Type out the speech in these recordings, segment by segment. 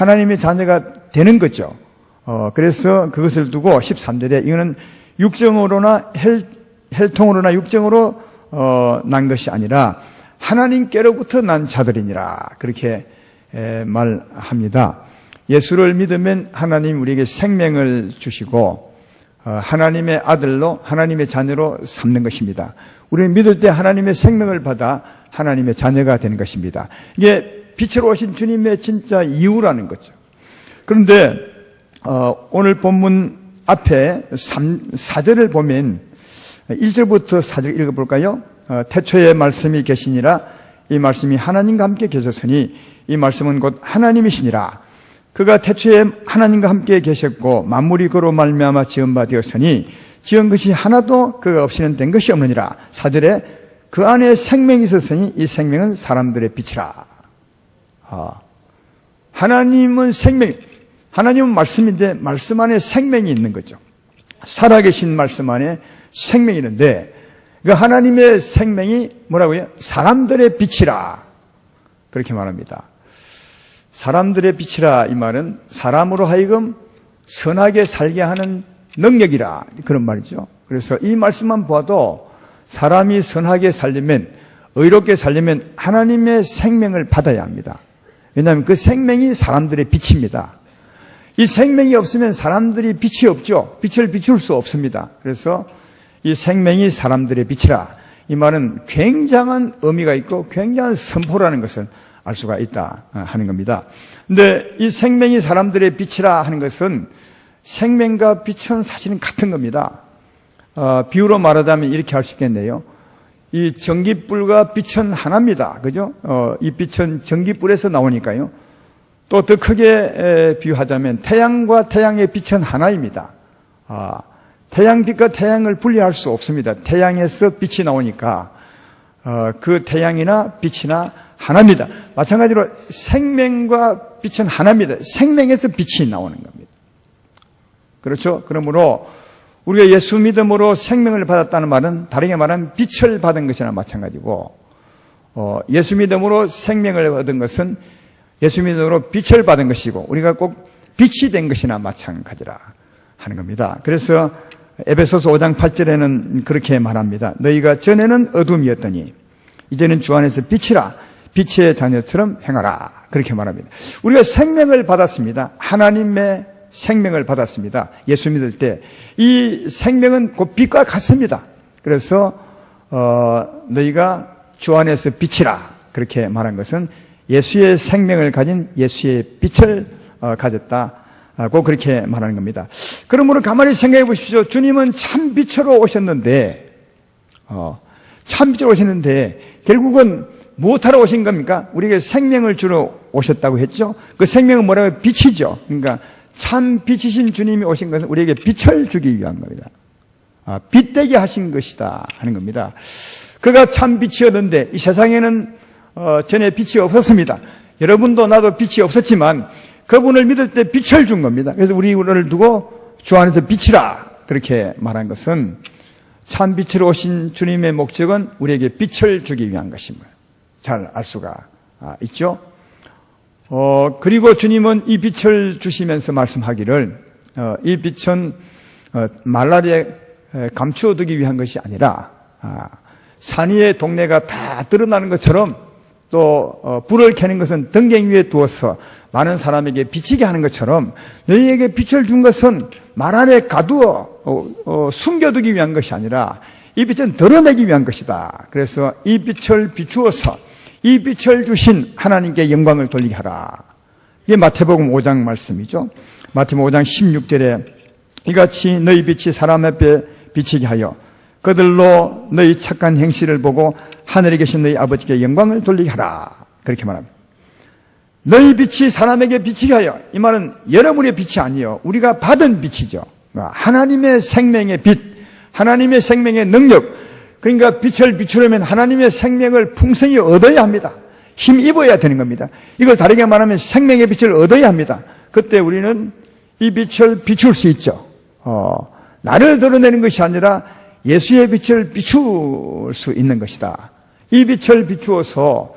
하나님의 자녀가 되는 거죠. 그래서 그것을 두고 13절에 이거는 육정으로나 혈통으로나 육정으로 난 것이 아니라 하나님께로부터 난 자들이니라 그렇게 말합니다. 예수를 믿으면 하나님 우리에게 생명을 주시고 하나님의 아들로 하나님의 자녀로 삼는 것입니다. 우리는 믿을 때 하나님의 생명을 받아 하나님의 자녀가 되는 것입니다. 이게 빛으로 오신 주님의 진짜 이유라는 거죠. 그런데 오늘 본문 앞에 4절을 보면 1절부터 4절 읽어볼까요? 태초에 말씀이 계시니라 이 말씀이 하나님과 함께 계셨으니 이 말씀은 곧 하나님이시니라. 그가 태초에 하나님과 함께 계셨고 만물이 그로 말미암아 지은 바 되었으니 지은 것이 하나도 그가 없이는 된 것이 없느니라. 4절에 그 안에 생명이 있었으니 이 생명은 사람들의 빛이라. 하나님은 생명, 하나님은 말씀인데 말씀 안에 생명이 있는 거죠. 살아계신 말씀 안에 생명이 있는데 그 하나님의 생명이 뭐라고요? 사람들의 빛이라 그렇게 말합니다. 사람들의 빛이라 이 말은 사람으로 하여금 선하게 살게 하는 능력이라 그런 말이죠. 그래서 이 말씀만 봐도 사람이 선하게 살려면 의롭게 살려면 하나님의 생명을 받아야 합니다. 왜냐하면 그 생명이 사람들의 빛입니다. 이 생명이 없으면 사람들이 빛이 없죠. 빛을 비출 수 없습니다. 그래서 이 생명이 사람들의 빛이라 이 말은 굉장한 의미가 있고 굉장한 선포라는 것을 알 수가 있다 하는 겁니다. 근데 이 생명이 사람들의 빛이라 하는 것은 생명과 빛은 사실은 같은 겁니다. 비유로 말하자면 이렇게 할 수 있겠네요. 이 전기불과 빛은 하나입니다. 그죠? 이 빛은 전기불에서 나오니까요. 또 더 크게 비유하자면 태양과 태양의 빛은 하나입니다. 태양빛과 태양을 분리할 수 없습니다. 태양에서 빛이 나오니까 그 태양이나 빛이나 하나입니다. 마찬가지로 생명과 빛은 하나입니다. 생명에서 빛이 나오는 겁니다. 그렇죠? 그러므로 우리가 예수 믿음으로 생명을 받았다는 말은 다르게 말하면 빛을 받은 것이나 마찬가지고 예수 믿음으로 생명을 받은 것은 예수 믿음으로 빛을 받은 것이고 우리가 꼭 빛이 된 것이나 마찬가지라 하는 겁니다. 그래서 에베소서 5장 8절에는 그렇게 말합니다. 너희가 전에는 어둠이었더니 이제는 주 안에서 빛이라 빛의 자녀처럼 행하라 그렇게 말합니다. 우리가 생명을 받았습니다. 하나님의 생명을 받았습니다. 예수 믿을 때 이 생명은 곧 빛과 같습니다. 그래서 너희가 주 안에서 빛이라 그렇게 말한 것은 예수의 생명을 가진 예수의 빛을 가졌다고 그렇게 말하는 겁니다. 그러므로 가만히 생각해 보십시오. 주님은 참 빛으로 오셨는데 참 빛으로 오셨는데 결국은 무엇하러 오신 겁니까? 우리에게 생명을 주러 오셨다고 했죠. 그 생명은 뭐라고? 빛이죠. 그러니까 참 빛이신 주님이 오신 것은 우리에게 빛을 주기 위한 겁니다. 빛되게 하신 것이다 하는 겁니다. 그가 참 빛이었는데 이 세상에는 전에 빛이 없었습니다. 여러분도 나도 빛이 없었지만 그분을 믿을 때 빛을 준 겁니다. 그래서 우리를 두고 주 안에서 빛이라 그렇게 말한 것은 참 빛으로 오신 주님의 목적은 우리에게 빛을 주기 위한 것임을 잘 알 수가 있죠. 그리고 주님은 이 빛을 주시면서 말씀하기를 이 빛은 말라리에 감추어두기 위한 것이 아니라 산 위의 동네가 다 드러나는 것처럼 또 불을 켜는 것은 등갱 위에 두어서 많은 사람에게 비치게 하는 것처럼 너희에게 빛을 준 것은 말 안에 가두어 숨겨두기 위한 것이 아니라 이 빛은 드러내기 위한 것이다. 그래서 이 빛을 비추어서 이 빛을 주신 하나님께 영광을 돌리게 하라. 이게 마태복음 5장 말씀이죠. 마태복음 5장 16절에 이같이 너희 빛이 사람 앞에 비치게 하여 그들로 너희 착한 행실을 보고 하늘에 계신 너희 아버지께 영광을 돌리게 하라. 그렇게 말합니다. 너희 빛이 사람에게 비치게 하여, 이 말은 여러분의 빛이 아니요 우리가 받은 빛이죠. 하나님의 생명의 빛, 하나님의 생명의 능력. 그러니까 빛을 비추려면 하나님의 생명을 풍성히 얻어야 합니다. 힘입어야 되는 겁니다. 이걸 다르게 말하면 생명의 빛을 얻어야 합니다. 그때 우리는 이 빛을 비출 수 있죠. 나를 드러내는 것이 아니라 예수의 빛을 비출 수 있는 것이다. 이 빛을 비추어서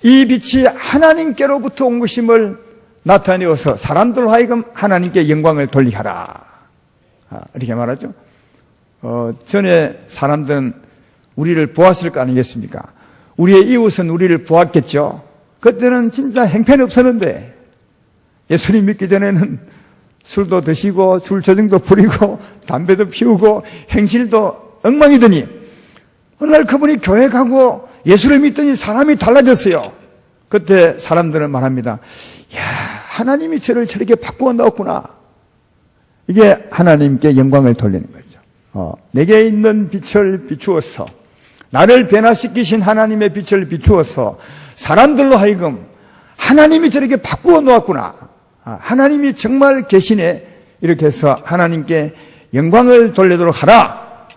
이 빛이 하나님께로부터 온 것임을 나타내어서 사람들로 하여금 하나님께 영광을 돌리게 하라. 이렇게 말하죠. 전에 사람들은 우리를 보았을 거 아니겠습니까? 우리의 이웃은 우리를 보았겠죠. 그때는 진짜 행편이 없었는데, 예수님 믿기 전에는 술도 드시고 술 조증도 부리고 담배도 피우고 행실도 엉망이더니 어느 날 그분이 교회 가고 예수를 믿더니 사람이 달라졌어요. 그때 사람들은 말합니다. 야, 하나님이 저를 저렇게 바꾸어 넣었구나. 이게 하나님께 영광을 돌리는 거죠. 내게 있는 빛을 비추어서, 나를 변화시키신 하나님의 빛을 비추어서 사람들로 하여금 하나님이 저렇게 바꾸어 놓았구나. 하나님이 정말 계시네. 이렇게 해서 하나님께 영광을 돌리도록 하라.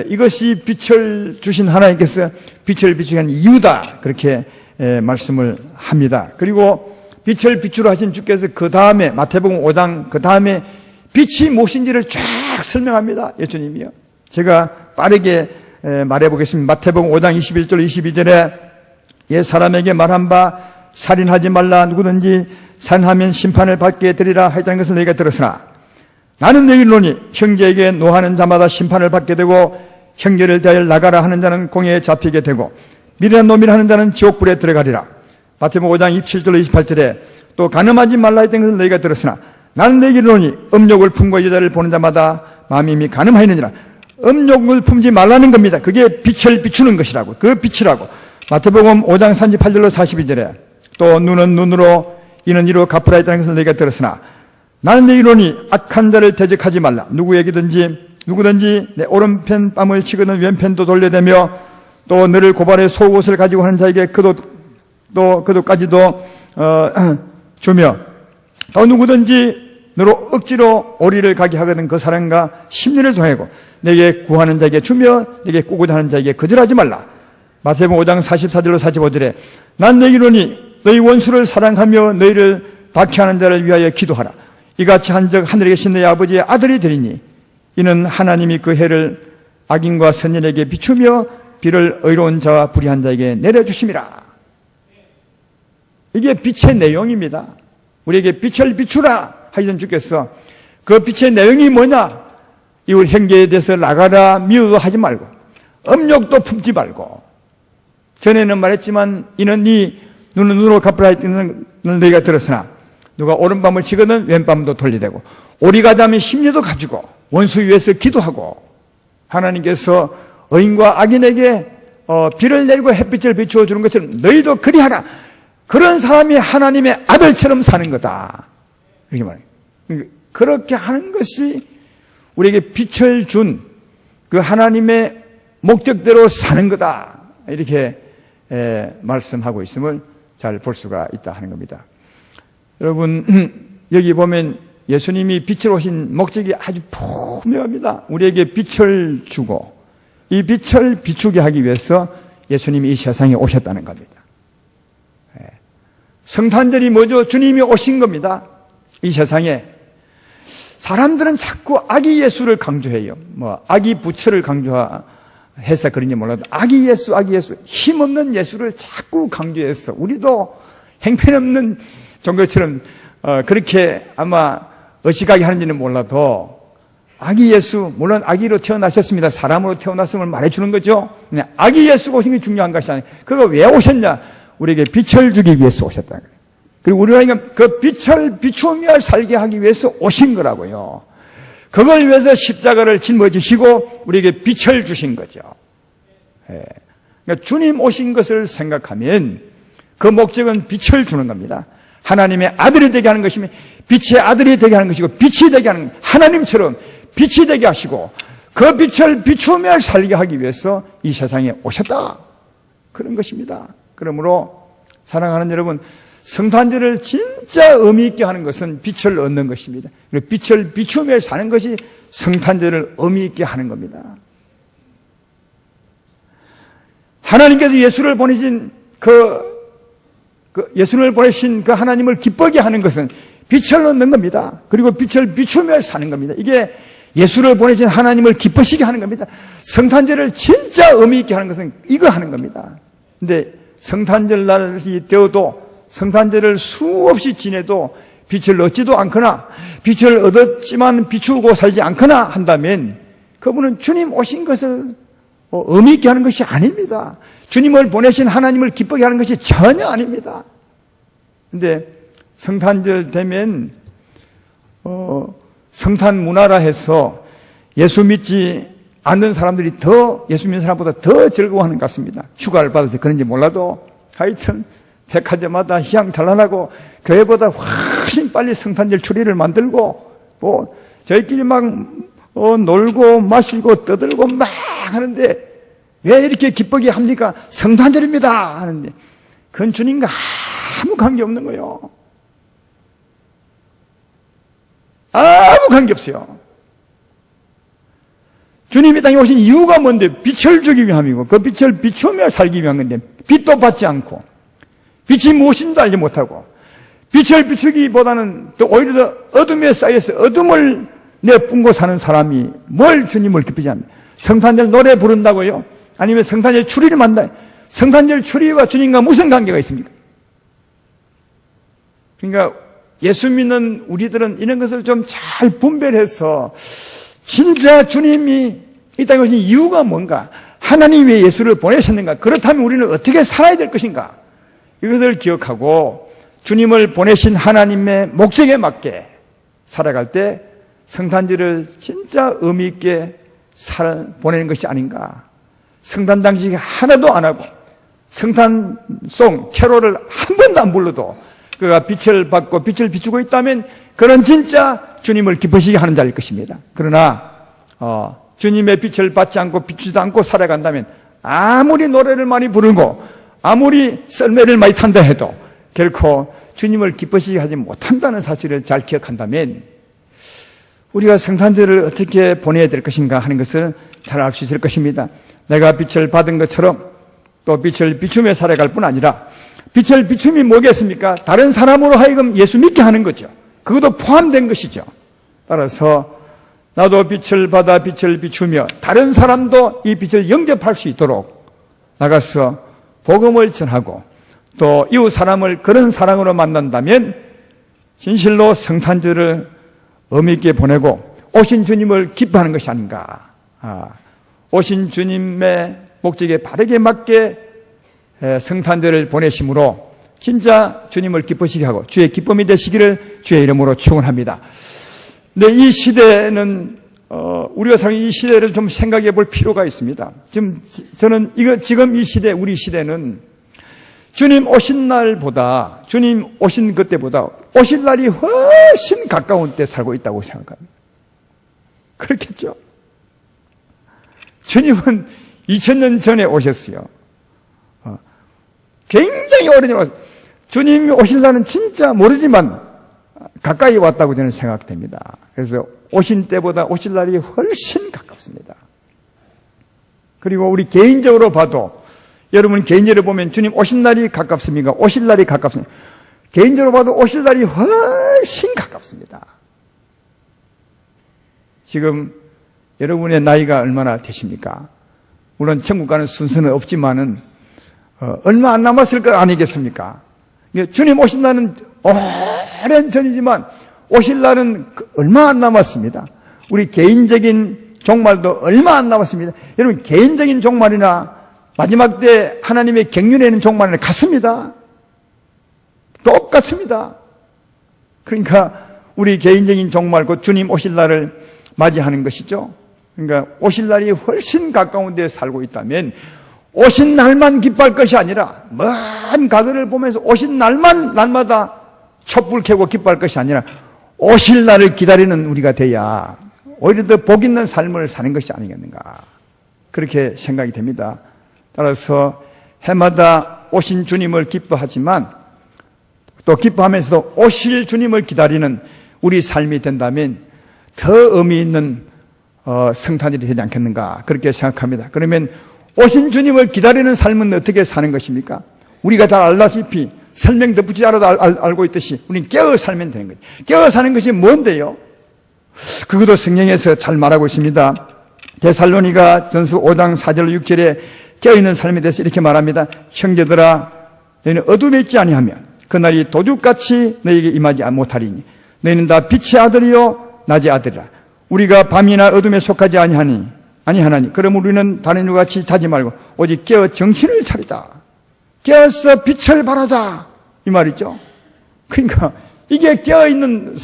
이것이 빛을 주신 하나님께서 빛을 비추게 한 이유다. 그렇게 말씀을 합니다. 그리고 빛을 비추라 하신 주께서 그 다음에 마태복음 5장 그 다음에 빛이 무엇인지를 쫙 설명합니다. 예수님이요. 제가 빠르게 말해보겠습니다. 마태복음 5장 21절 22절에 옛 사람에게 말한 바 살인하지 말라. 누구든지 살인하면 심판을 받게 되리라 하였다는 것을 너희가 들었으나 나는 너희를 이르노니 형제에게 노하는 자마다 심판을 받게 되고 형제를 대하여 나가라 하는 자는 공회에 잡히게 되고 미련한 놈이라 하는 자는 지옥불에 들어가리라. 마태복음 5장 27절 28절에 또 간음하지 말라 했던 것을 너희가 들었으나 나는 너희에게 이르노니 음욕을 품고 여자를 보는 자마다 마음이 이미 간음하였느니라. 음욕을 품지 말라는 겁니다. 그게 빛을 비추는 것이라고. 그 빛이라고. 마태복음 5장 38절로 42절에 또 눈은 눈으로 이는 이로 갚으라 했다는 것을 너희가 들었으나 나는 너희에게 이르노니 악한 자를 대적하지 말라. 누구든지 내 오른편 뺨을 치거든 왼편도 돌려대며 또 너를 고발해 속옷을 가지고 하는 자에게 그도까지도 주며 또 누구든지 너로 억지로 오리를 가게 하거든 그 사람과 심리를 정하고 내게 구하는 자에게 주며 내게 꾸고자 하는 자에게 거절하지 말라. 마태복음 5장 44절로 45절에 난 너희에게 이르노니 너희 원수를 사랑하며 너희를 박해하는 자를 위하여 기도하라. 이같이 한즉 하늘에 계신 너희 아버지의 아들이 되리니 이는 하나님이 그 해를 악인과 선인에게 비추며 비를 의로운 자와 불의한 자에게 내려주심이라. 이게 빛의 내용입니다. 우리에게 빛을 비추라 하시던 주께서 그 빛의 내용이 뭐냐? 이웃 형제에 대해서 나가라 미워도 하지 말고 음욕도 품지 말고 전에는 말했지만 이는 네 눈은 눈으로 갚으라 했던 너희가 들었으나 누가 오른밤을 치거든 왼밤도 돌리되고 오리가 자면 심리도 가지고 원수 위해서 기도하고 하나님께서 의인과 악인에게 비를 내리고 햇빛을 비추어 주는 것처럼 너희도 그리하라. 그런 사람이 하나님의 아들처럼 사는 거다. 이렇게 말해요. 그렇게 하는 것이 우리에게 빛을 준 그 하나님의 목적대로 사는 거다. 이렇게 말씀하고 있음을 잘 볼 수가 있다 하는 겁니다. 여러분 여기 보면 예수님이 빛으로 오신 목적이 아주 분명합니다. 우리에게 빛을 주고 이 빛을 비추게 하기 위해서 예수님이 이 세상에 오셨다는 겁니다. 성탄절이 뭐죠? 주님이 오신 겁니다. 이 세상에. 사람들은 자꾸 아기 예수를 강조해요. 아기 부처를 강조해서 그런지 몰라도 아기 예수 힘없는 예수를 자꾸 강조해서 우리도 행편없는 종교처럼 그렇게 아마 의식하게 하는지는 몰라도 아기 예수, 물론 아기로 태어나셨습니다. 사람으로 태어났음을 말해주는 거죠. 아기 예수가 오신 게 중요한 것이 아니에요. 그거 왜 오셨냐? 우리에게 빛을 주기 위해서 오셨다는 거예요. 그리고 우리가 그 빛을 비추며 살게 하기 위해서 오신 거라고요. 그걸 위해서 십자가를 짊어지시고 우리에게 빛을 주신 거죠. 그러니까 주님 오신 것을 생각하면 그 목적은 빛을 주는 겁니다. 하나님의 아들이 되게 하는 것이면 빛의 아들이 되게 하는 것이고 빛이 되게 하는 하나님처럼 빛이 되게 하시고 그 빛을 비추며 살게 하기 위해서 이 세상에 오셨다. 그런 것입니다. 그러므로 사랑하는 여러분, 성탄절을 진짜 의미 있게 하는 것은 빛을 얻는 것입니다. 빛을 비추며 사는 것이 성탄절을 의미 있게 하는 겁니다. 하나님께서 예수를 보내신 예수를 보내신 그 하나님을 기쁘게 하는 것은 빛을 얻는 겁니다. 그리고 빛을 비추며 사는 겁니다. 이게 예수를 보내신 하나님을 기쁘시게 하는 겁니다. 성탄절을 진짜 의미 있게 하는 것은 이거 하는 겁니다. 근데 성탄절 날이 되어도 성탄절을 수없이 지내도 빛을 얻지도 않거나 빛을 얻었지만 비추고 살지 않거나 한다면 그분은 주님 오신 것을 의미 있게 하는 것이 아닙니다. 주님을 보내신 하나님을 기쁘게 하는 것이 전혀 아닙니다. 근데 성탄절 되면 성탄 문화라 해서 예수 믿지 않는 사람들이 더 예수 믿는 사람보다 더 즐거워하는 것 같습니다. 휴가를 받아서 그런지 몰라도 하여튼 백화점마다 희양찬란하고 교회보다 훨씬 빨리 성탄절 추리를 만들고 저희끼리 막 놀고 마시고 떠들고 막 하는데 왜 이렇게 기쁘게 합니까? 성탄절입니다 하는데 그건 주님과 아무 관계없는 거예요. 아무 관계없어요. 주님이 땅에 오신 이유가 뭔데? 빛을 주기 위함이고 그 빛을 비추며 살기 위한 건데 빛도 받지 않고 빛이 무엇인지도 알지 못하고 빛을 비추기보다는 또 오히려 더 어둠에 쌓여서 어둠을 내뿜고 사는 사람이 뭘 주님을 기쁘지 않나? 성탄절 노래 부른다고요? 아니면 성탄절 추리를 만다? 성탄절 추리와 주님과 무슨 관계가 있습니까? 그러니까 예수 믿는 우리들은 이런 것을 좀 잘 분별해서 진짜 주님이 이 땅에 오신 이유가 뭔가? 하나님이 왜 예수를 보내셨는가? 그렇다면 우리는 어떻게 살아야 될 것인가? 이것을 기억하고 주님을 보내신 하나님의 목적에 맞게 살아갈 때 성탄절을 진짜 의미 있게 보내는 것이 아닌가. 성탄 당시 하나도 안 하고 성탄송, 캐롤을 한 번도 안 불러도 그가 빛을 받고 빛을 비추고 있다면 그는 진짜 주님을 기쁘시게 하는 자일 것입니다. 그러나 주님의 빛을 받지 않고 비추지도 않고 살아간다면 아무리 노래를 많이 부르고 아무리 썰매를 많이 탄다 해도 결코 주님을 기쁘시게 하지 못한다는 사실을 잘 기억한다면 우리가 성탄절을 어떻게 보내야 될 것인가 하는 것을 잘 알 수 있을 것입니다. 내가 빛을 받은 것처럼 또 빛을 비추며 살아갈 뿐 아니라 빛을 비춤이 뭐겠습니까? 다른 사람으로 하여금 예수 믿게 하는 거죠. 그것도 포함된 것이죠. 따라서 나도 빛을 받아 빛을 비추며 다른 사람도 이 빛을 영접할 수 있도록 나가서 복음을 전하고 또 이웃 사람을 그런 사랑으로 만난다면 진실로 성탄절을 의미 있게 보내고 오신 주님을 기뻐하는 것이 아닌가. 오신 주님의 목적에 바르게 맞게 성탄절을 보내심으로 진짜 주님을 기쁘시게 하고 주의 기쁨이 되시기를 주의 이름으로 축원합니다. 근데 이 시대는 우리가 사는 이 시대를 좀 생각해 볼 필요가 있습니다. 저는 지금 이 시대, 우리 시대는 주님 오신 날보다, 주님 오신 그때보다 오실 날이 훨씬 가까운 때 살고 있다고 생각합니다. 그렇겠죠? 주님은 2000년 전에 오셨어요. 굉장히 오래전에 왔어요. 주님이 오실 날은 진짜 모르지만 가까이 왔다고 저는 생각됩니다. 그래서 오신 때보다 오실 날이 훨씬 가깝습니다. 그리고 우리 개인적으로 봐도 여러분 개인적으로 보면 주님 오신 날이 가깝습니까? 오실 날이 가깝습니까? 개인적으로 봐도 오실 날이 훨씬 가깝습니다. 지금 여러분의 나이가 얼마나 되십니까? 물론 천국 가는 순서는 없지만은 얼마 안 남았을 것 아니겠습니까? 주님 오신 날은 오랜 전이지만 오실 날은 얼마 안 남았습니다. 우리 개인적인 종말도 얼마 안 남았습니다. 여러분 개인적인 종말이나 마지막 때 하나님의 경륜에는 종말은 같습니다. 똑같습니다. 그러니까 우리 개인적인 종말, 곧 주님 오실 날을 맞이하는 것이죠. 그러니까 오실 날이 훨씬 가까운 데에 살고 있다면 오신 날만 기뻐할 것이 아니라 먼 가들을 보면서 오신 날마다 촛불 켜고 기뻐할 것이 아니라 오실 날을 기다리는 우리가 돼야 오히려 더 복 있는 삶을 사는 것이 아니겠는가, 그렇게 생각이 됩니다. 따라서 해마다 오신 주님을 기뻐하지만 또 기뻐하면서도 오실 주님을 기다리는 우리 삶이 된다면 더 의미 있는 성탄절이 되지 않겠는가, 그렇게 생각합니다. 그러면 오신 주님을 기다리는 삶은 어떻게 사는 것입니까? 우리가 잘 알다시피 설명 덧붙이지 않아도 알고 있듯이 우리는 깨어 살면 되는 거죠. 깨어 사는 것이 뭔데요? 그것도 성경에서 잘 말하고 있습니다. 데살로니가 전서 5장 4절 6절에 깨어있는 삶에 대해서 이렇게 말합니다. 형제들아, 너희는 어둠에 있지 아니하며 그날이 도둑같이 너에게 임하지 못하리니 너희는 다 빛의 아들이요 낮의 아들이라. 우리가 밤이나 어둠에 속하지 아니하나니 그러므로 우리는 다른 이와 같이 자지 말고 오직 깨어 정신을 차리자. 깨어서 빛을 발하자 이 말이죠. 그러니까 이게 깨어있는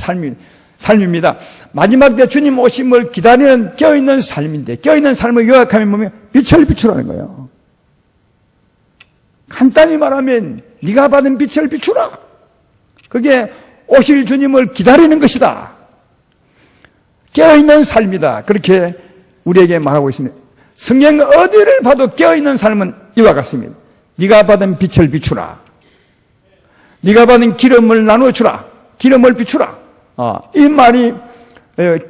삶입니다. 마지막 때 주님 오심을 기다리는 깨어있는 삶인데, 깨어있는 삶을 요약하면 뭐면 빛을 비추라는 거예요. 간단히 말하면 네가 받은 빛을 비추라. 그게 오실 주님을 기다리는 것이다. 깨어있는 삶이다. 그렇게 우리에게 말하고 있습니다. 성경 어디를 봐도 깨어있는 삶은 이와 같습니다. 네가 받은 빛을 비추라. 네가 받은 기름을 나누어주라. 기름을 비추라. 이 말이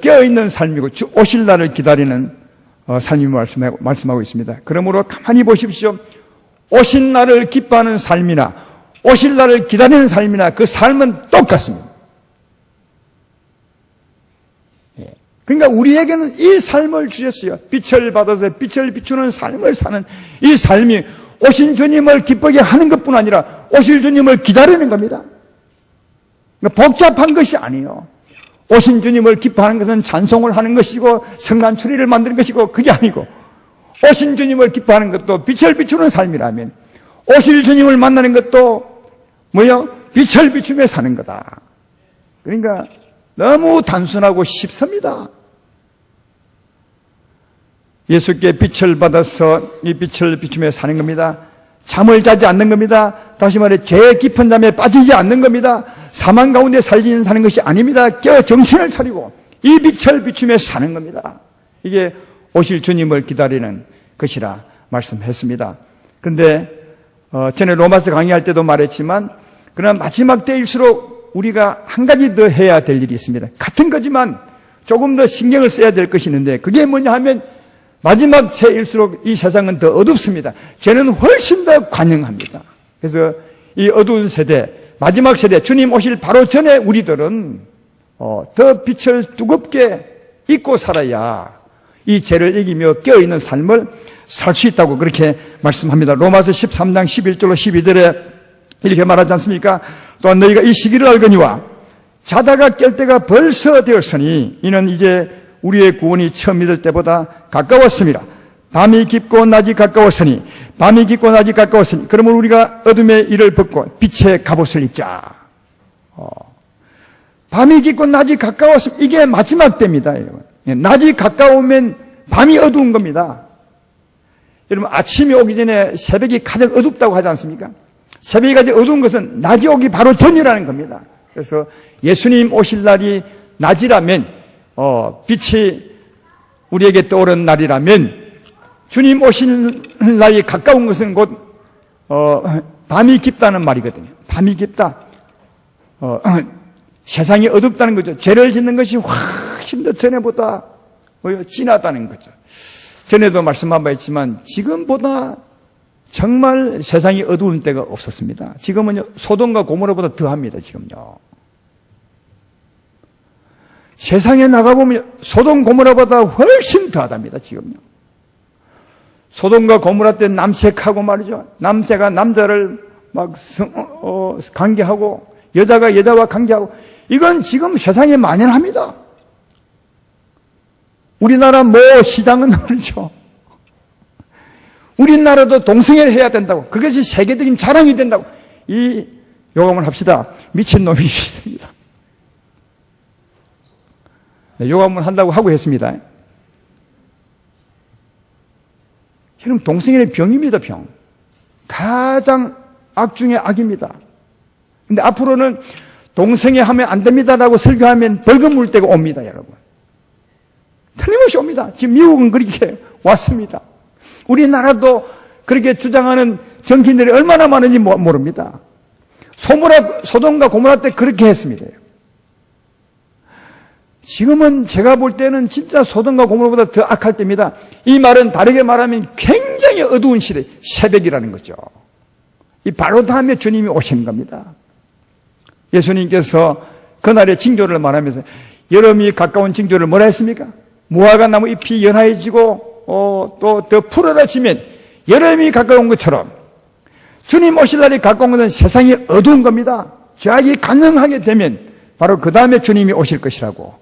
깨어있는 삶이고 오실 날을 기다리는 삶임을 말씀하고 있습니다. 그러므로 가만히 보십시오. 오신 날을 기뻐하는 삶이나 오실 날을 기다리는 삶이나 그 삶은 똑같습니다. 그러니까 우리에게는 이 삶을 주셨어요. 빛을 받아서 빛을 비추는 삶을 사는 이 삶이 오신 주님을 기쁘게 하는 것뿐 아니라 오실 주님을 기다리는 겁니다. 그러니까 복잡한 것이 아니에요. 오신 주님을 기뻐하는 것은 찬송을 하는 것이고 성난 추리를 만드는 것이고 그게 아니고 오신 주님을 기뻐하는 것도 빛을 비추는 삶이라면 오실 주님을 만나는 것도 뭐요? 빛을 비추며 사는 거다. 그러니까 너무 단순하고 쉽습니다. 예수께 빛을 받아서 이 빛을 비추며 사는 겁니다. 잠을 자지 않는 겁니다. 다시 말해 죄 깊은 잠에 빠지지 않는 겁니다. 사망 가운데 살지 사는 것이 아닙니다. 깨어 정신을 차리고 이 빛을 비추며 사는 겁니다. 이게 오실 주님을 기다리는 것이라 말씀했습니다. 그런데 전에 로마서 강의할 때도 말했지만 그러나 마지막 때일수록 우리가 한 가지 더 해야 될 일이 있습니다. 같은 거지만 조금 더 신경을 써야 될 것이 있는데 그게 뭐냐 하면 마지막 세일수록 이 세상은 더 어둡습니다. 죄는 훨씬 더 관영합니다. 그래서 이 어두운 세대, 마지막 세대, 주님 오실 바로 전에 우리들은 더 빛을 뜨겁게 잊고 살아야 이 죄를 이기며 깨어있는 삶을 살 수 있다고 그렇게 말씀합니다. 로마서 13장 11절로 12절에 이렇게 말하지 않습니까? 또한 너희가 이 시기를 알거니와 자다가 깰 때가 벌써 되었으니 이는 이제 우리의 구원이 처음 믿을 때보다 가까웠습니다. 밤이 깊고 낮이 가까웠으니 그러므로 우리가 어둠의 일을 벗고 빛의 갑옷을 입자. 밤이 깊고 낮이 가까웠으면 이게 마지막 때입니다. 여러분. 낮이 가까우면 밤이 어두운 겁니다. 여러분 아침이 오기 전에 새벽이 가장 어둡다고 하지 않습니까? 새벽이 가장 어두운 것은 낮이 오기 바로 전이라는 겁니다. 그래서 예수님 오실 날이 낮이라면 빛이 우리에게 떠오른 날이라면 주님 오실 날이 가까운 것은 곧 밤이 깊다는 말이거든요. 밤이 깊다. 세상이 어둡다는 거죠. 죄를 짓는 것이 훨씬 더 전에보다 진하다는 거죠. 전에도 말씀한 바 있지만 지금보다 정말 세상이 어두운 때가 없었습니다. 지금은요 소돔과 고모라보다 더합니다. 지금요. 세상에 나가보면 소돔 고모라보다 훨씬 더하답니다. 지금요. 소돔과 고모라 때 남색하고 말이죠. 남새가 남자를 막 관계하고 여자가 여자와 관계하고 이건 지금 세상에 만연합니다. 우리나라 시장은 그렇죠. 우리나라도 동성애를 해야 된다고 그것이 세계적인 자랑이 된다고 이 요감을 합시다. 미친놈이 있습니다. 요감을 한다고 하고 했습니다. 여러분 동성애는 병입니다. 병. 가장 악 중의 악입니다. 근데 앞으로는 동성애 하면 안 됩니다라고 설교하면 벌금 물 때가 옵니다. 여러분. 틀림없이 옵니다. 지금 미국은 그렇게 왔습니다. 우리나라도 그렇게 주장하는 정치인들이 얼마나 많은지 모릅니다. 소돔과 고모라 때 그렇게 했습니다. 지금은 제가 볼 때는 진짜 소돔과 고모라보다 더 악할 때입니다. 이 말은 다르게 말하면 굉장히 어두운 시대, 새벽이라는 거죠. 이 바로 다음에 주님이 오시는 겁니다. 예수님께서 그날의 징조를 말하면서 여름이 가까운 징조를 뭐라 했습니까? 무화과 나무 잎이 연하해지고 또 더 푸르러지면 여름이 가까운 것처럼 주님 오실 날이 가까운 것은 세상이 어두운 겁니다. 죄악이 가능하게 되면 바로 그 다음에 주님이 오실 것이라고.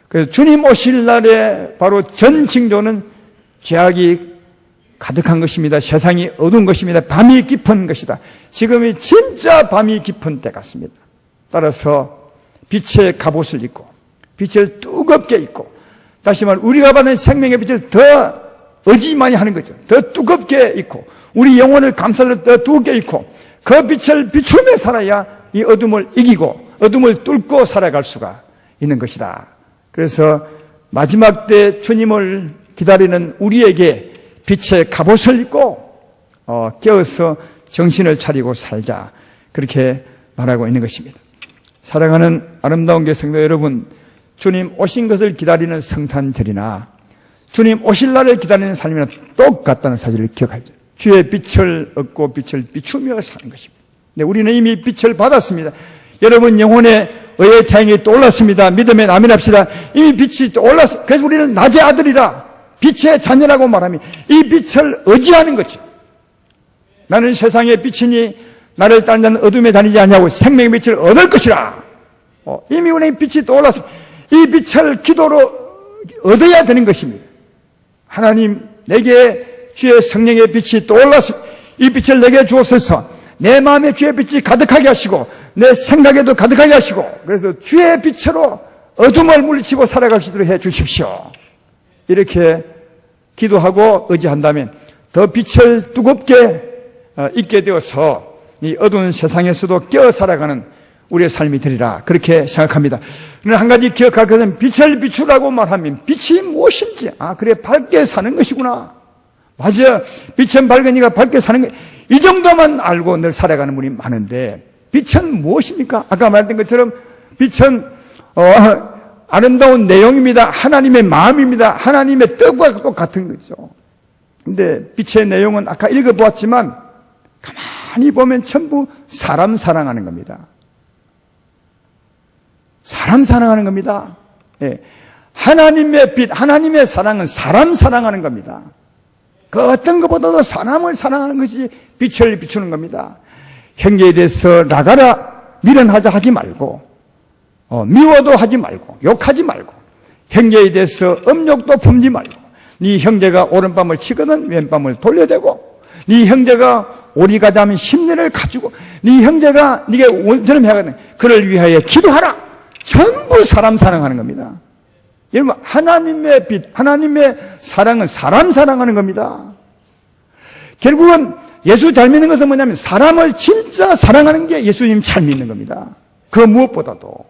그래서 주님 오실 날에 바로 전 징조는 죄악이 가득한 것입니다. 세상이 어두운 것입니다. 밤이 깊은 것이다. 지금이 진짜 밤이 깊은 때 같습니다. 따라서 빛의 갑옷을 입고 빛을 뜨겁게 입고, 다시 말해 우리가 받은 생명의 빛을 더 의지만이 하는 거죠. 더 뜨겁게 입고 우리 영혼을 감싸도록 더 뜨겁게 입고 그 빛을 비추며 살아야 이 어둠을 이기고 어둠을 뚫고 살아갈 수가 있는 것이다. 그래서 마지막 때 주님을 기다리는 우리에게 빛의 갑옷을 입고 깨어서 정신을 차리고 살자, 그렇게 말하고 있는 것입니다. 사랑하는 아름다운 교회 성도 여러분, 주님 오신 것을 기다리는 성탄절이나 주님 오실 날을 기다리는 삶이나 똑같다는 사실을 기억하죠. 주의 빛을 얻고 빛을 비추며 사는 것입니다. 네, 우리는 이미 빛을 받았습니다. 여러분 영혼의 의의 태양이 떠올랐습니다. 믿으면 아멘합시다. 이미 빛이 떠올랐습니다. 그래서 우리는 낮의 아들이라 빛의 자녀라고 말합니다. 이 빛을 의지하는 거죠. 나는 세상의 빛이니 나를 따르는 자는 어둠에 다니지 않냐고 생명의 빛을 얻을 것이라. 이미 우리의 빛이 떠올랐습니다. 이 빛을 기도로 얻어야 되는 것입니다. 하나님, 내게 주의 성령의 빛이 떠올랐습니다. 이 빛을 내게 주옵소서. 내 마음에 주의 빛이 가득하게 하시고 내 생각에도 가득하게 하시고, 그래서 주의 빛으로 어둠을 물리치고 살아갈 수 있도록 해 주십시오. 이렇게 기도하고 의지한다면 더 빛을 뜨겁게 있게 되어서 이 어두운 세상에서도 깨어 살아가는 우리의 삶이 되리라, 그렇게 생각합니다. 그러나 한 가지 기억할 것은 빛을 비추라고 말하면 빛이 무엇인지, 그래 밝게 사는 것이구나. 맞아, 빛은 밝으니까 밝게 사는 것, 이 정도만 알고 늘 살아가는 분이 많은데 빛은 무엇입니까? 아까 말했던 것처럼 빛은 아름다운 내용입니다. 하나님의 마음입니다. 하나님의 뜻과 똑같은 거죠. 근데 빛의 내용은 아까 읽어보았지만 가만히 보면 전부 사람 사랑하는 겁니다. 사람 사랑하는 겁니다. 예. 하나님의 빛, 하나님의 사랑은 사람 사랑하는 겁니다. 그 어떤 것보다도 사람을 사랑하는 것이 빛을 비추는 겁니다. 형제에 대해서 나가라, 미련하자 하지 말고, 미워도 하지 말고, 욕하지 말고, 형제에 대해서 음욕도 품지 말고, 네 형제가 오른밤을 치거든 왼밤을 돌려대고, 네 형제가 오리 가자면 심리를 가지고, 네 형제가 네게 원처럼 해야거든 그를 위하여 기도하라. 전부 사람 사랑하는 겁니다. 여러분, 하나님의 빛, 하나님의 사랑은 사람 사랑하는 겁니다. 결국은 예수 잘 믿는 것은 뭐냐면 사람을 진짜 사랑하는 게 예수님 잘 믿는 겁니다. 그 무엇보다도.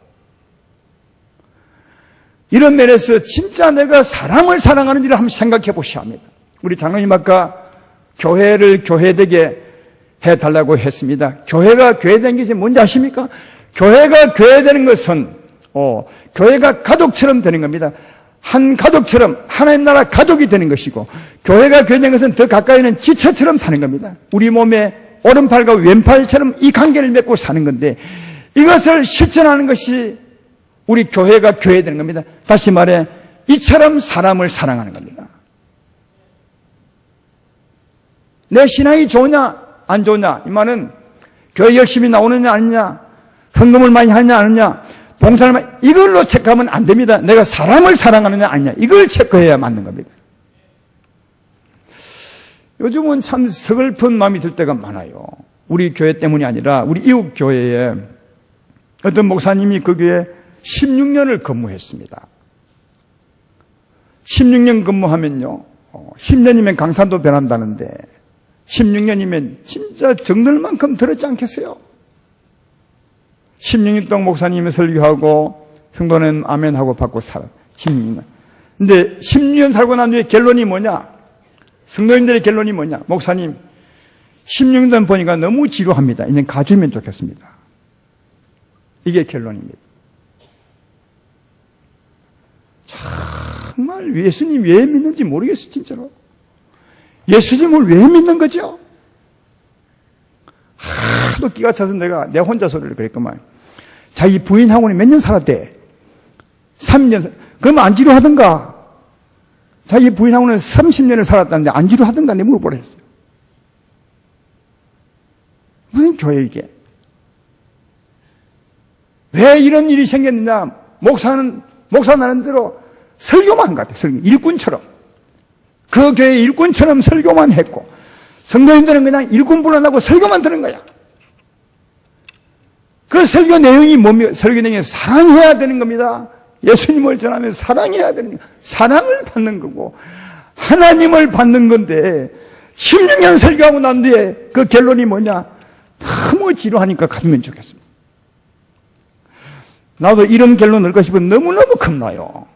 이런 면에서 진짜 내가 사람을 사랑하는지를 한번 생각해 보셔야 합니다. 우리 장로님 아까 교회를 교회되게 해달라고 했습니다. 교회가 교회된 것이 뭔지 아십니까? 교회가 교회되는 것은 교회가 가족처럼 되는 겁니다. 한 가족처럼 하나님 나라 가족이 되는 것이고, 교회가 교회된 것은 더 가까이 있는 지체처럼 사는 겁니다. 우리 몸에 오른팔과 왼팔처럼 이 관계를 맺고 사는 건데, 이것을 실천하는 것이 우리 교회가 교회되는 겁니다. 다시 말해 이처럼 사람을 사랑하는 겁니다. 내 신앙이 좋으냐 안 좋으냐, 이 말은 교회 열심히 나오느냐 아니냐, 헌금을 많이 하느냐 안 하느냐, 봉사를 많이, 이걸로 체크하면 안 됩니다. 내가 사람을 사랑하느냐 아니냐, 이걸 체크해야 맞는 겁니다. 요즘은 참 서글픈 마음이 들 때가 많아요. 우리 교회 때문이 아니라 우리 이웃 교회에 어떤 목사님이 그 교회에 16년을 근무했습니다. 16년 근무하면요, 10년이면 강산도 변한다는데 16년이면 진짜 정들 만큼 들었지 않겠어요? 16년 동안 목사님이 설교하고 성도는 아멘하고 받고 살아. 16년. 근데 16년 살고 난 뒤에 결론이 뭐냐? 성도님들의 결론이 뭐냐? 목사님, 16년 동안 보니까 너무 지루합니다. 이제 가주면 좋겠습니다. 이게 결론입니다. 정말 예수님 왜 믿는지 모르겠어요, 진짜로. 예수님을 왜 믿는 거죠? 하도 끼가 차서 내가 내 혼자 소리를 그랬구만. 자기 부인하고는 몇 년 살았대? 3년. 그러면 안 지루하던가? 자기 부인하고는 30년을 살았다는데 안 지루하던가? 내 물어보라 했어요. 무슨 교회 이게? 왜 이런 일이 생겼느냐? 목사 나름대로 설교만 한 것 같아요. 설교. 일꾼처럼. 그 교회 일꾼처럼 설교만 했고, 성도님들은 그냥 일꾼 불러나고 설교만 듣는 거야. 그 설교 내용이 뭡니까? 설교 내용이 사랑해야 되는 겁니다. 예수님을 전하면 사랑해야 되는 거예요. 사랑을 받는 거고, 하나님을 받는 건데, 16년 설교하고 난 뒤에 그 결론이 뭐냐? 너무 지루하니까 가지면 좋겠습니다. 나도 이런 결론 넣을까 싶으면 너무너무 겁나요.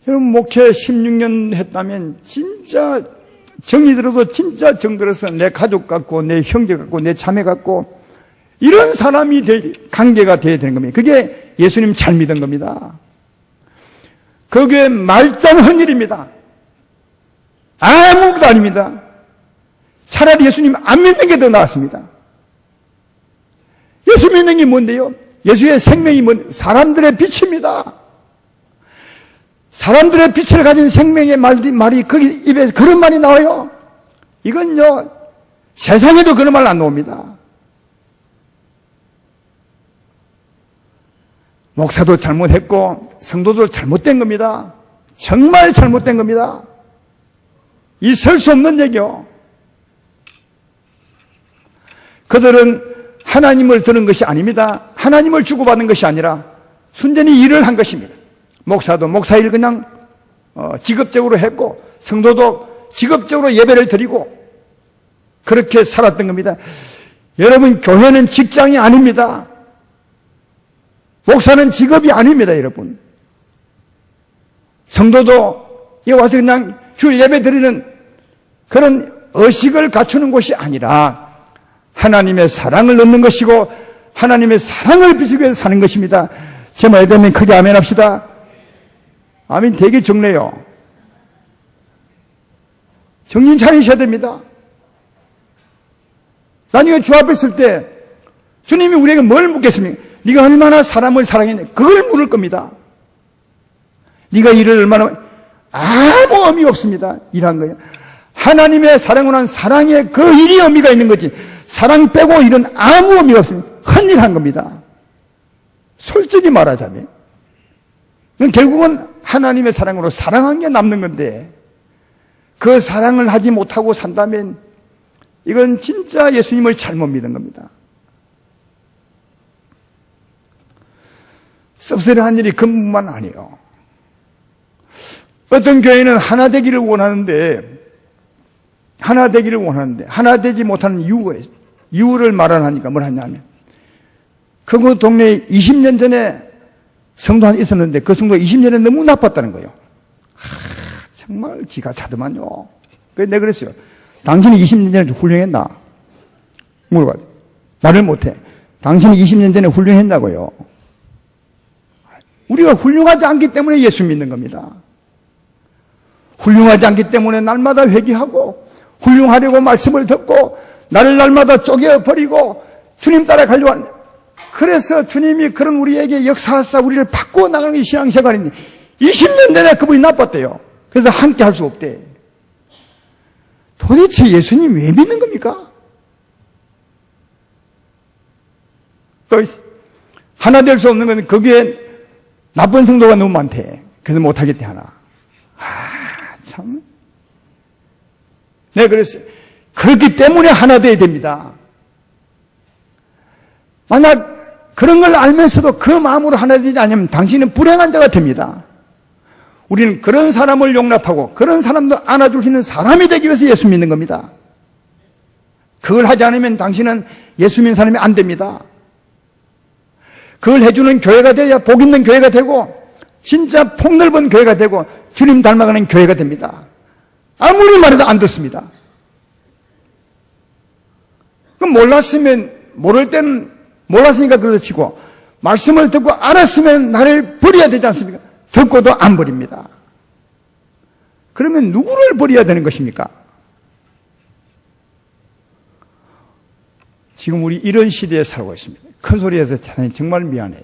여러분, 목회 16년 했다면 진짜 정이 들어도 진짜 정 들어서 내 가족 같고 내 형제 같고 내 자매 같고 이런 사람이 관계가 돼야 되는 겁니다. 그게 예수님 잘 믿은 겁니다. 그게 말짱한 일입니다. 아무것도 아닙니다. 차라리 예수님 안 믿는 게 더 나았습니다. 예수 믿는 게 뭔데요? 예수의 생명이 사람들의 빛입니다. 사람들의 빛을 가진 생명의 말이 거기 입에서 그런 말이 나와요. 이건요, 세상에도 그런 말 안 나옵니다. 목사도 잘못했고 성도도 잘못된 겁니다. 정말 잘못된 겁니다. 있을 수 없는 얘기요. 그들은 하나님을 드는 것이 아닙니다. 하나님을 주고받는 것이 아니라 순전히 일을 한 것입니다. 목사도 목사일 그냥 직업적으로 했고 성도도 직업적으로 예배를 드리고 그렇게 살았던 겁니다. 여러분, 교회는 직장이 아닙니다. 목사는 직업이 아닙니다, 여러분. 성도도 여기 와서 그냥 주일 예배 드리는 그런 의식을 갖추는 곳이 아니라 하나님의 사랑을 얻는 것이고 하나님의 사랑을 비추기 위해서 사는 것입니다. 제 말에 되면 크게 아멘 합시다. 아멘 되게 적네요. 정신 차리셔야 됩니다. 나중에 주 앞에 있을 때 주님이 우리에게 뭘 묻겠습니까? 네가 얼마나 사람을 사랑했냐? 그걸 물을 겁니다. 네가 일을 얼마나 아무 의미 없습니다. 일한 거예요. 하나님의 사랑을 한 사랑에 그 일이 의미가 있는 거지. 사랑 빼고 일은 아무 의미가 없습니다. 헛일한 겁니다. 솔직히 말하자면 결국은 하나님의 사랑으로 사랑한 게 남는 건데 그 사랑을 하지 못하고 산다면 이건 진짜 예수님을 잘못 믿은 겁니다. 씁쓸한 일이 그뿐만 아니에요. 어떤 교회는 하나 되기를 원하는데 하나 되지 못하는 이유를 말하니까 뭘 하냐면 그 동네에 20년 전에 성도 하나 있었는데 그 성도가 20년에 너무 나빴다는 거예요. 정말 기가 차더만요. 그래서 내가 그랬어요. 당신이 20년 전에 훌륭했나? 물어봐요. 말을 못해. 당신이 20년 전에 훌륭했냐고요. 우리가 훌륭하지 않기 때문에 예수 믿는 겁니다. 훌륭하지 않기 때문에 날마다 회개하고 훌륭하려고 말씀을 듣고 나를 날마다 쪼개버리고 주님 따라가려고 하는 그래서 주님이 그런 우리에게 역사하사 우리를 바꾸어 나가는 게 신앙생활인데 20년 전에 그분이 나빴대요. 그래서 함께 할 수 없대. 도대체 예수님 왜 믿는 겁니까? 또 하나 될 수 없는 건 거기에 나쁜 성도가 너무 많대. 그래서 못하겠대 하나. 참. 네, 그랬어요. 그렇기 때문에 하나 돼야 됩니다. 만약 그런 걸 알면서도 그 마음으로 하나 되지 않으면 당신은 불행한 자가 됩니다. 우리는 그런 사람을 용납하고 그런 사람도 안아줄 수 있는 사람이 되기 위해서 예수 믿는 겁니다. 그걸 하지 않으면 당신은 예수 믿는 사람이 안 됩니다. 그걸 해주는 교회가 돼야 복 있는 교회가 되고 진짜 폭넓은 교회가 되고 주님 닮아가는 교회가 됩니다. 아무리 말해도 안 듣습니다. 그럼 몰랐으면 모를 때는 몰랐으니까 그래도 치고 말씀을 듣고 알았으면 나를 버려야 되지 않습니까? 듣고도 안 버립니다. 그러면 누구를 버려야 되는 것입니까? 지금 우리 이런 시대에 살고 있습니다. 큰 소리에서 대단히 정말 미안해요.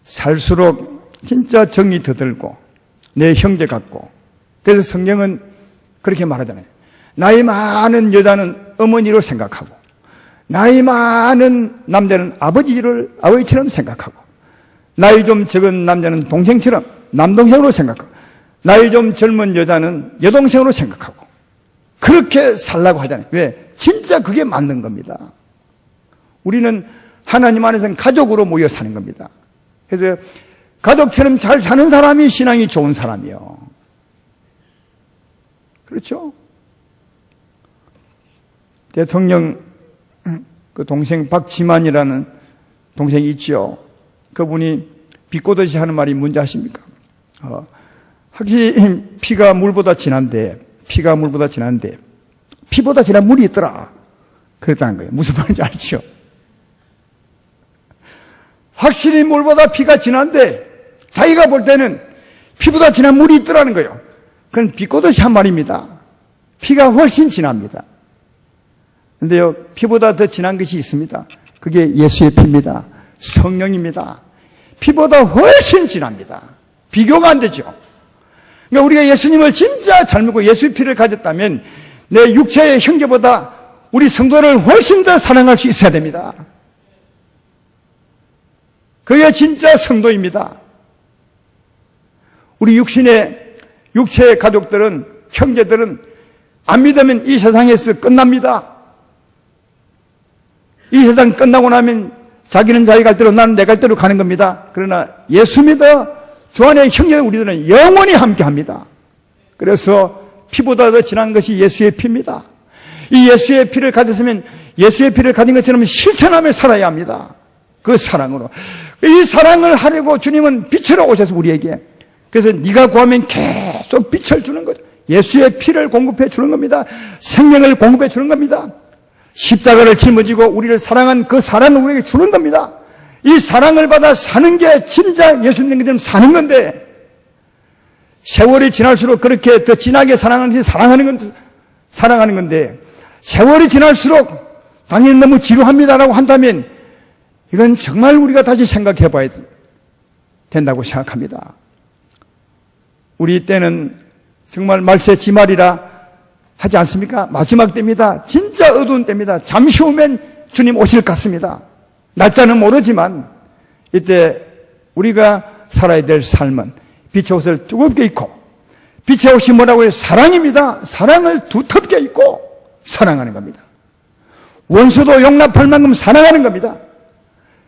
살수록 진짜 정이 더들고 내 형제 같고. 그래서 성경은 그렇게 말하잖아요. 나이 많은 여자는 어머니로 생각하고 나이 많은 남자는 아버지처럼 생각하고 나이 좀 적은 남자는 동생처럼 남동생으로 생각하고 나이 좀 젊은 여자는 여동생으로 생각하고 그렇게 살라고 하잖아요. 왜? 진짜 그게 맞는 겁니다. 우리는 하나님 안에서는 가족으로 모여 사는 겁니다. 그래서 가족처럼 잘 사는 사람이 신앙이 좋은 사람이요. 그렇죠? 대통령 그 동생 박지만이라는 동생이 있죠. 그분이 비꼬듯이 하는 말이 뭔지 아십니까? 확실히 피가 물보다 진한데 피보다 진한 물이 있더라. 그랬다는 거예요. 무슨 말인지 알죠? 확실히 물보다 피가 진한데 자기가 볼 때는 피보다 진한 물이 있더라는 거예요. 그건 비꼬듯이 한 말입니다. 피가 훨씬 진합니다. 근데요, 피보다 더 진한 것이 있습니다. 그게 예수의 피입니다. 성령입니다. 피보다 훨씬 진합니다. 비교가 안 되죠. 그러니까 우리가 예수님을 진짜 잘 믿고 예수의 피를 가졌다면 내 육체의 형제보다 우리 성도를 훨씬 더 사랑할 수 있어야 됩니다. 그게 진짜 성도입니다. 우리 육체의 가족들은, 형제들은 안 믿으면 이 세상에서 끝납니다. 이 세상 끝나고 나면 자기는 자기 갈 대로 나는 내 갈 대로 가는 겁니다. 그러나 예수 믿어 주 안에 형제 우리들은 영원히 함께합니다. 그래서 피보다 더 진한 것이 예수의 피입니다. 이 예수의 피를 가졌으면 예수의 피를 가진 것처럼 실천하며 살아야 합니다. 그 사랑으로. 이 사랑을 하려고 주님은 빛으로 오셔서 우리에게. 그래서 네가 구하면 계속 빛을 주는 거죠. 예수의 피를 공급해 주는 겁니다. 생명을 공급해 주는 겁니다. 십자가를 짊어지고 우리를 사랑한 그 사랑을 우리에게 주는 겁니다. 이 사랑을 받아 사는 게 진짜 예수님 것처럼 사는 건데 세월이 지날수록 그렇게 더 진하게 사랑하는 건데 세월이 지날수록 당연히 너무 지루합니다라고 한다면 이건 정말 우리가 다시 생각해 봐야 된다고 생각합니다. 우리 때는 정말 말세 지말이라 하지 않습니까? 마지막 때입니다. 진짜 어두운 때입니다. 잠시 후면 주님 오실 것 같습니다. 날짜는 모르지만 이때 우리가 살아야 될 삶은 빛의 옷을 두껍게 입고 빛의 옷이 뭐라고 해요? 사랑입니다. 사랑을 두텁게 입고 사랑하는 겁니다. 원수도 용납할 만큼 사랑하는 겁니다.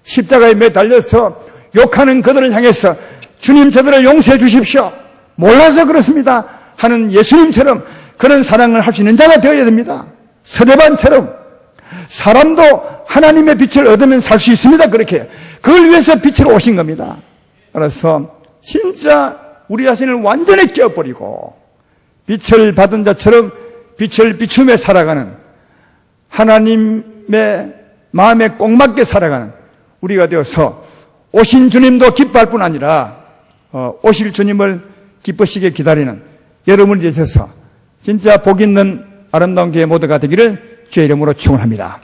십자가에 매달려서 욕하는 그들을 향해서 주님 저들을 용서해 주십시오. 몰라서 그렇습니다 하는 예수님처럼 그런 사랑을 할 수 있는 자가 되어야 됩니다. 서대반처럼 사람도 하나님의 빛을 얻으면 살 수 있습니다. 그렇게 그걸 위해서 빛으로 오신 겁니다. 그래서 진짜 우리 자신을 완전히 깨어버리고 빛을 받은 자처럼 빛을 비추며 살아가는 하나님의 마음에 꼭 맞게 살아가는 우리가 되어서 오신 주님도 기뻐할 뿐 아니라 오실 주님을 기쁘시게 기다리는 여러분이 되셔서 진짜 복 있는 아름다운 교회 모두가 되기를 주의 이름으로 축원합니다.